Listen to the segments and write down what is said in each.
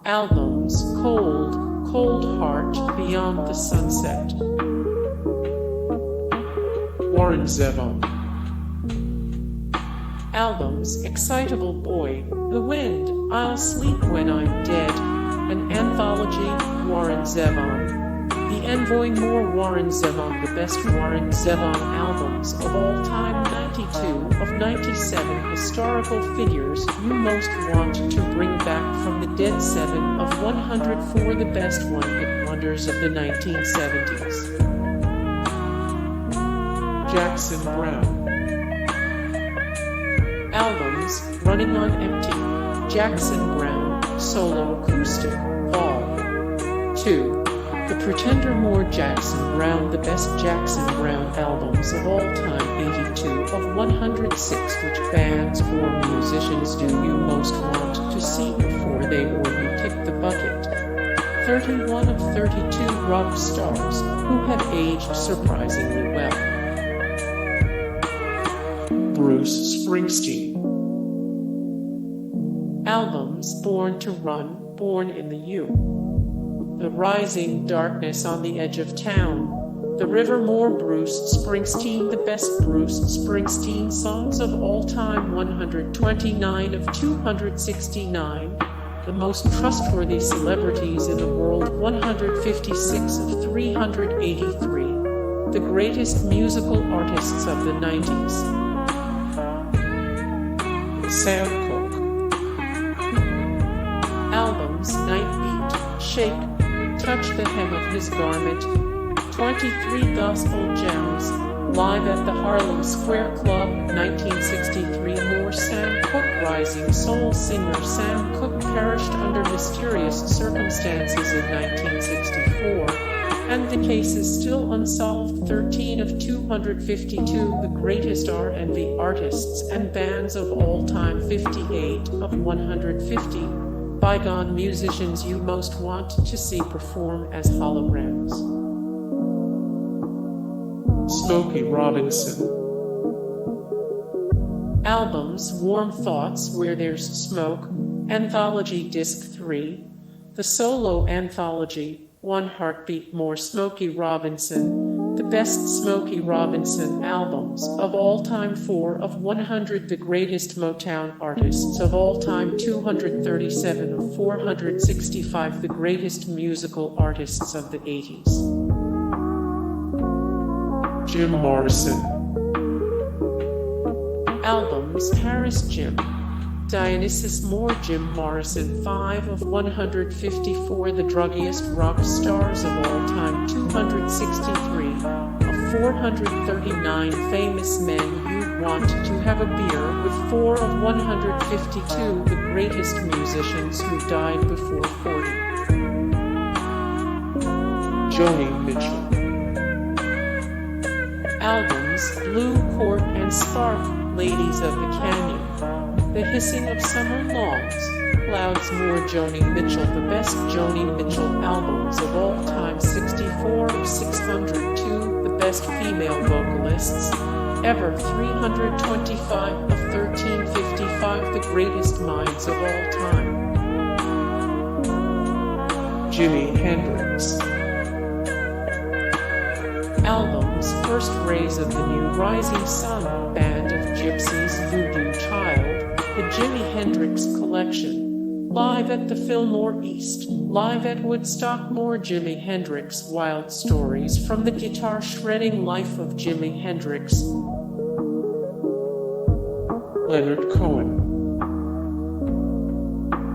Albums: Cold, Cold Heart, Beyond the Sunset. Warren Zevon. Albums: Excitable Boy, The Wind, I'll Sleep When I'm Dead. An anthology, Warren Zevon. The Envoy. More Warren Zevon. The best Warren Zevon albums of all time. 92 of 97 historical figures you most want to bring back from the dead. 7 of 104 the best one-hit wonders of the 1970s. Jackson Browne. Albums: Running on Empty, Jackson Browne, Solo Acoustic, Vol. 2. The Pretender. More Jackson Browne. The best Jackson Browne albums of all time. 82 of 106 Which bands or musicians do you most want to see before they or you kick the bucket? 31 of 32 rock stars who have aged surprisingly well. Bruce Springsteen. Albums: Born to Run, Born in the U. The Rising, Darkness on the Edge of Town, The River. More Bruce Springsteen. The best Bruce Springsteen songs of all time. 129 of 269. The most trustworthy celebrities in the world. 156 of 383. The greatest musical artists of the 90s. Sam Cooke. Albums: Night Beat, Shake, Touch the Hem of His Garment. 23 Gospel Gems, Live at the Harlem Square Club, 1963. More Sam Cooke. Rising soul singer Sam Cooke perished under mysterious circumstances in 1964, and the case is still unsolved. 13 of 252 The greatest R&B artists and bands of all time. 58 of 150 bygone musicians you most want to see perform as holograms. Smokey Robinson. Albums: Warm Thoughts, Where There's Smoke, Anthology Disc 3, The Solo Anthology, One Heartbeat. More Smokey Robinson. The best Smokey Robinson albums of all time. 4 of 100 The greatest Motown artists of all time. 237 of 465 The greatest musical artists of the 80s. Jim Morrison. Albums: Paris Jim, Dionysus. More Jim Morrison. 5 of 154 The druggiest rock stars of all time. 263 of 439 Famous men you want to have a beer with. 4 of 152 The greatest musicians who died before 40. Joni Mitchell. Albums: Blue Court and Spark, Ladies of the Canyon, The Hissing of Summer Lawns, Clouds. More Joni Mitchell. The best Joni Mitchell albums of all time. 64 of 602 The best female vocalists ever. 325 of 1355 The greatest minds of all time. Jimi Hendrix. Albums: First Rays of the New Rising Sun, Band of Gypsies, Voodoo Child, The Jimi Hendrix Collection, Live at the Fillmore East, Live at Woodstock. More Jimi Hendrix Wild Stories from the Guitar Shredding Life of Jimi Hendrix. Leonard Cohen.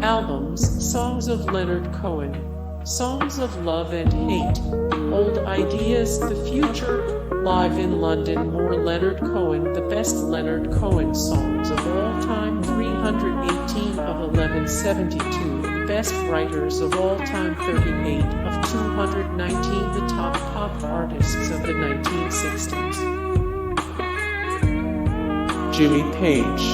Albums: Songs of Leonard Cohen, Songs of Love and Hate, Old Ideas, The Future, Live in London. More Leonard Cohen. The best Leonard Cohen songs of all time. 318 of 1172 Best Writers of all time. 38 of 219 The top pop artists of the 1960s. Jimmy Page.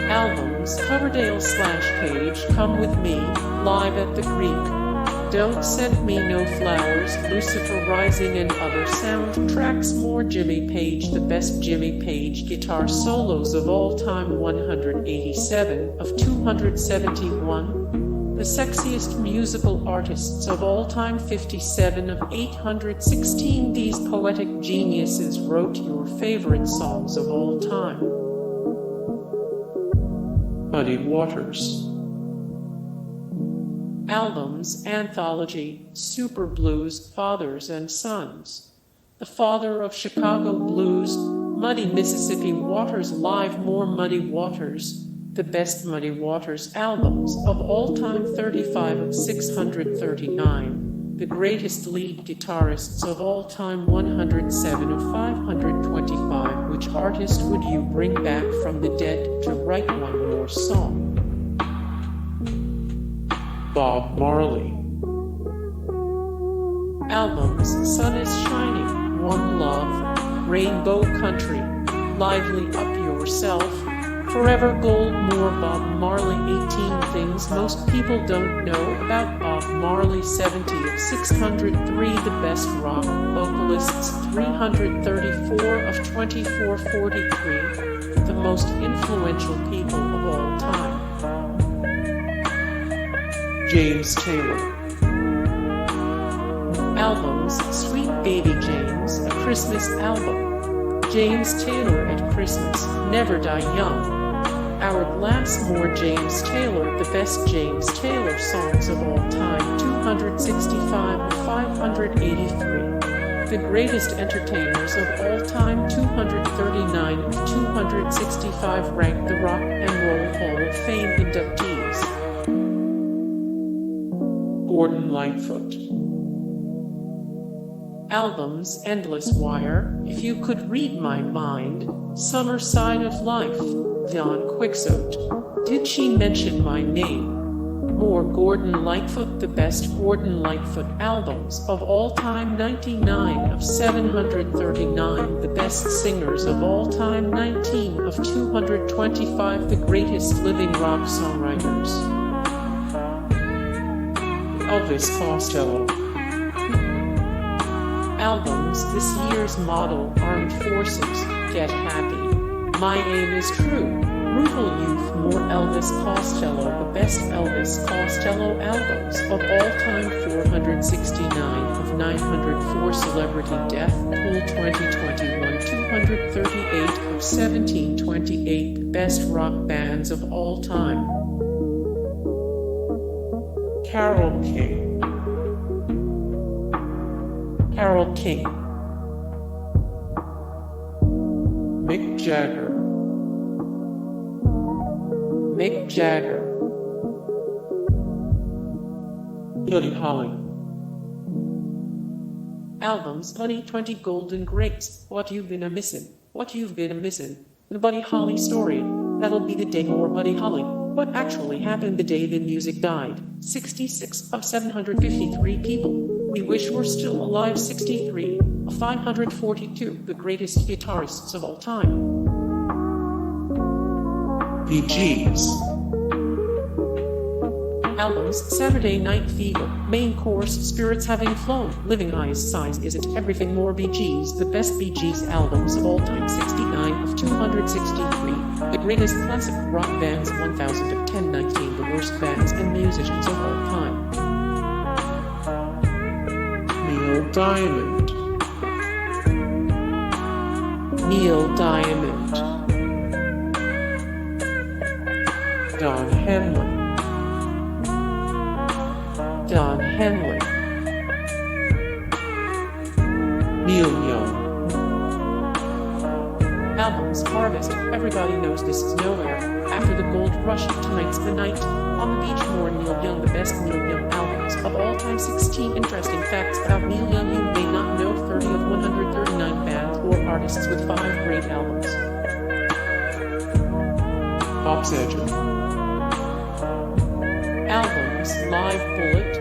Albums: Coverdale/Page, Come With Me, Live at the Greek, Don't Send Me No Flowers, Lucifer Rising and other soundtracks. More Jimmy Page, the best Jimmy Page guitar solos of all time, 187 of 271. The sexiest musical artists of all time, 57 of 816. These poetic geniuses wrote your favorite songs of all time. Muddy Waters. Albums, Anthology, Super Blues, Fathers and Sons. The Father of Chicago Blues, Muddy Mississippi Waters Live. More Muddy Waters, the best Muddy Waters albums of all time, 35 of 639. The greatest lead guitarists of all time, 107 of 525. Which artist would you bring back from the dead to write one more song? Bob Marley. Albums, Sun is Shining, One Love, Rainbow Country, Lively Up Yourself, Forever Gold. More Bob Marley, 18 things most people don't know about Bob Marley, 70 of 603. The best rock vocalists, 334 of 2443. The most influential people of all time. James Taylor. Albums, Sweet Baby James, a Christmas album. James Taylor at Christmas, Never Die Young. Hourglass. More James Taylor, the best James Taylor songs of all time, 265 of 583. The greatest entertainers of all time, 239 of 265. Rank the Rock and Roll Hall of Fame inductees. Gordon Lightfoot. Albums, Endless Wire, If You Could Read My Mind, Summer Side of Life, John Quixote, Did She Mention My Name? More Gordon Lightfoot, the best Gordon Lightfoot albums of all time, 99 of 739. The best singers of all time, 19 of 225. The greatest living rock songwriters. Elvis Costello. Albums, This Year's Model, Armed Forces, Get Happy, My Aim Is True, Brutal Youth. More Elvis Costello, the best Elvis Costello albums of all time, 469 of 904. Celebrity Death Pool 2021, 238 of 1728. The best rock bands of all time. Carole King. Carole King. Mick Jagger. Mick Jagger. Buddy Holly. Albums, Honey 20 Golden Grapes, What You've Been A-Missin', What You've Been A-Missin', The Buddy Holly Story, That'll Be the Day. More Buddy Holly, What Actually Happened the Day the Music Died, 66 of 753 people. We Wish We're Still Alive, 63 of 542. The greatest guitarists of all time. Bee Gees. Albums, Saturday Night Fever, Main Course, Spirits Having Flown, Living Eyes, Size Isn't Everything. More Bee Gees, the best Bee Gees albums of all time, 69 of 263. The greatest classic rock bands, 1000 of 1019. The worst bands and musicians of all time. Neil Diamond. Neil Diamond. Don Henley. Don Henley. Neil Young. Albums, Harvest, Everybody Knows This Is Nowhere, After the Gold Rush, Tonight's the Night, On the Beach. More Neil Young, the best Neil Young albums of all time. 16 interesting facts about Neil Young you may not know. 30 of 139 bands or artists with 5 great albums. Bob Seger. Albums, Live Bullet,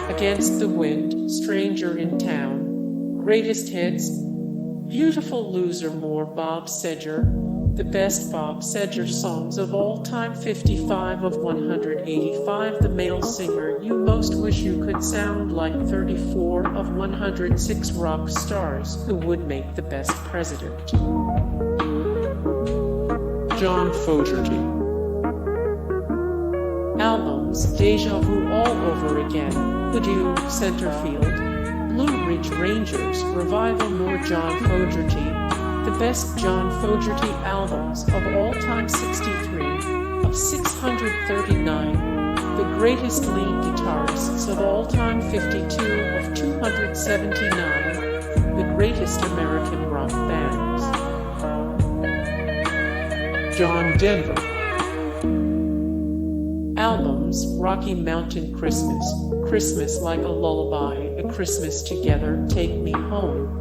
Against the Wind, Stranger in Town, Greatest Hits, Beautiful Loser. More Bob Seger, The best Bob Seger songs of all time, 55 of 185. The male singer you most wish you could sound like, 34 of 106. Rock stars who would make the best president. John Fogerty. Albums: Deja Vu, All Over Again, Hoodoo, Centerfield, Blue Ridge Rangers, Revival. More John Fogerty. The best John Fogerty albums of all time, 63 of 639. The greatest lead guitarists of all time, 52 of 279. The greatest American rock bands. John Denver. Albums: Rocky Mountain Christmas, Christmas Like a Lullaby, A Christmas Together, Take Me Home,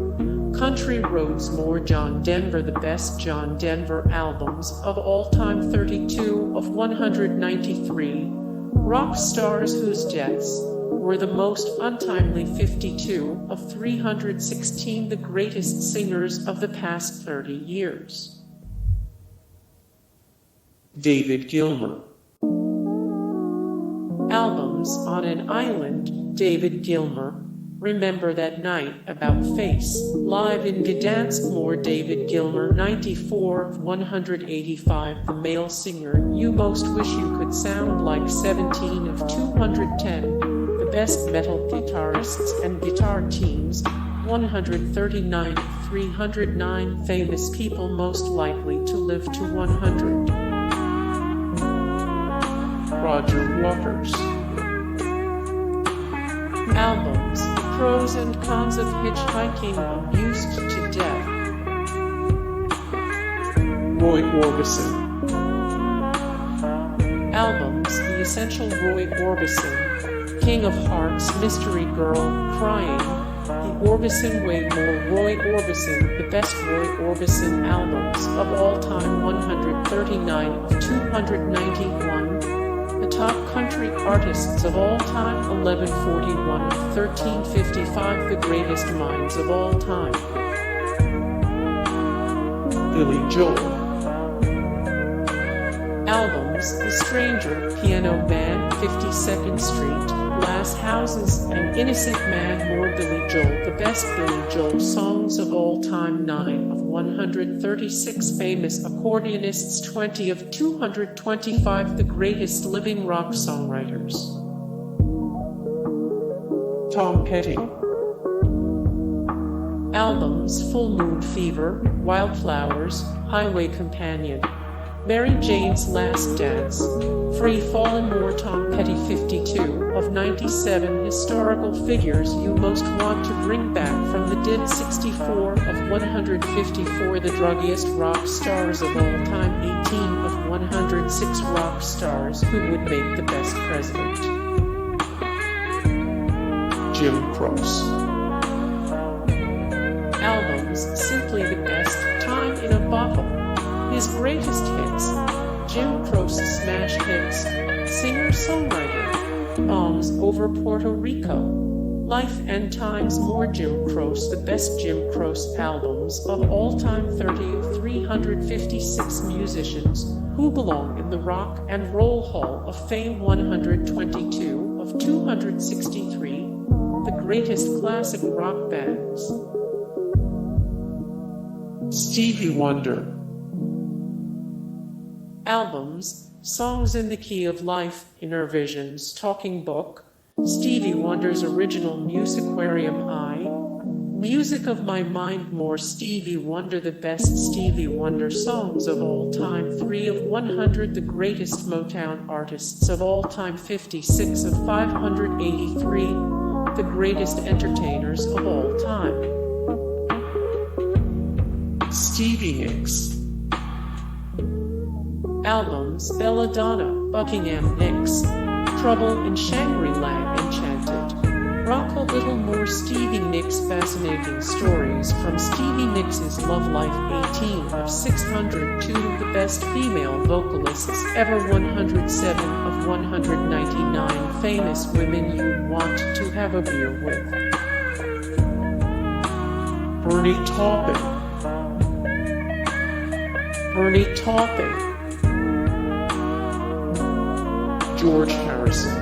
Country Roads. More John Denver. The best John Denver albums of all time, 32 of 193. Rock stars whose deaths were the most untimely, 52 of 316. The greatest singers of the past 30 years. David Gilmour. Albums: On an Island, David Gilmour, Remember That Night, About Face, Live in Gdansk. More David Gilmour. 94 of 185. The male singer you most wish you could sound like, 17 of 210. The best metal guitarists and guitar teams, 139 of 309. Famous people most likely to live to 100. Roger Waters. Albums: Pros and Cons of Hitchhiking, Abused to Death. Roy Orbison. Albums: The Essential Roy Orbison, King of Hearts, Mystery Girl, Crying, The Orbison Way. More Roy Orbison. The best Roy Orbison albums of all time, 139 of 291. Top country artists of all time, 1141 of 1355. The greatest minds of all time. Billy Joel. Albums: The Stranger, Piano Man, 52nd Street, Glass Houses, and Innocent Man. More Billy Joel. The best Billy Joel songs of all time, 9 of 136. Famous accordionists, 20 of 225. The greatest living rock songwriters. Tom Petty. Albums: Full Moon Fever, Wildflowers, Highway Companion, Mary Jane's Last Dance, Free Fallin'. More Tom Petty. 52 of 97. Historical figures you most want to bring back from the dead, 64 of 154. The druggiest rock stars of all time, 18 of 106. Rock stars who would make the best president. Jim Croce. Albums: Simply the Best, Time in a Bottle, His Greatest Hits, Jim Croce Smash Hits, Singer-Songwriter, Bombs Over Puerto Rico, Life and Times. More Jim Croce. The best Jim Croce albums of all time, 30 of 356. Musicians who belong in the Rock and Roll Hall of Fame, 122 of 263. The greatest classic rock bands. Stevie Wonder. Albums: Songs in the Key of Life, Inner Visions, Talking Book, Stevie Wonder's Original Musicarium, Music of My Mind. More Stevie Wonder. The best Stevie Wonder songs of all time, 3 of 100. The greatest Motown artists of all time, 56 of 583. The greatest entertainers of all time. Stevie Nicks. Albums: Belladonna, Buckingham Nicks, Trouble in Shangri-La, Enchanted. Rock a little more Stevie Nicks. Fascinating stories from Stevie Nicks' love life, 18 of 602. The best female vocalists ever, 107 of 199. Famous women you'd want to have a beer with. Bernie Taupin. Bernie Taupin, George Harrison.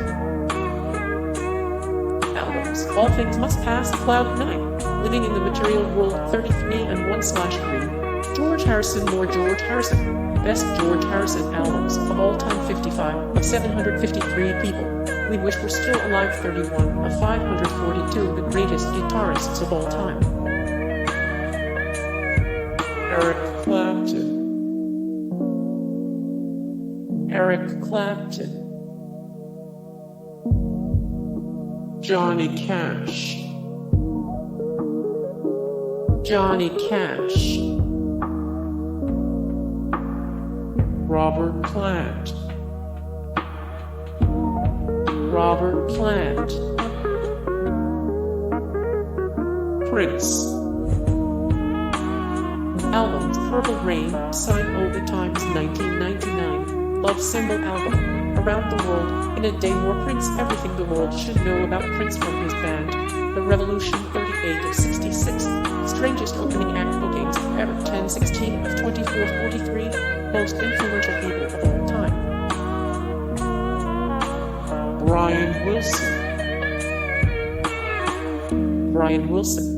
Albums. All Things Must Pass, Cloud 9, Living in the Material World 33 and 1/3. George Harrison, More George Harrison. Best George Harrison albums of all time 55 of 753 people. We wish we're still alive 31 of 542 the greatest guitarists of all time. Eric Clapton. Eric Clapton. Johnny Cash. Johnny Cash. Robert Plant. Robert Plant. Prince. Albums: Purple Rain, Sign O' the Times 1999, Love Symbol album, Around the World, In a Day More Prince, Everything the World Should Know About Prince from his band, The Revolution 38 of 66, Strangest Opening Act Bookings Ever 1016 of 2443, Most Influential People of All Time. Brian Wilson. Brian Wilson.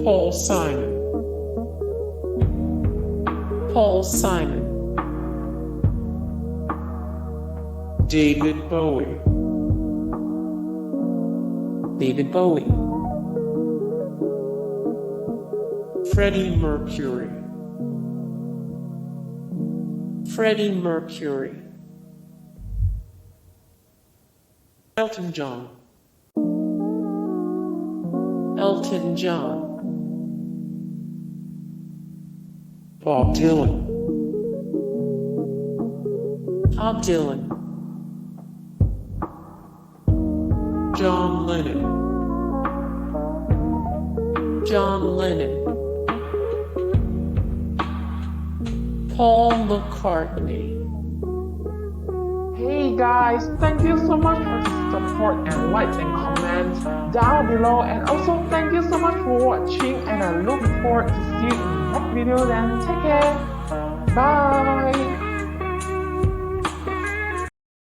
Paul Simon. Paul Simon. David Bowie. David Bowie. Freddie Mercury. Freddie Mercury. Elton John. Elton John. Bob Dylan. Bob Dylan. John Lennon. John Lennon. Paul McCartney. Hey guys, thank you so much for the support and likes and comments down below, and also thank you so much for watching, and I look forward to see you in the next video. Then take care. Bye.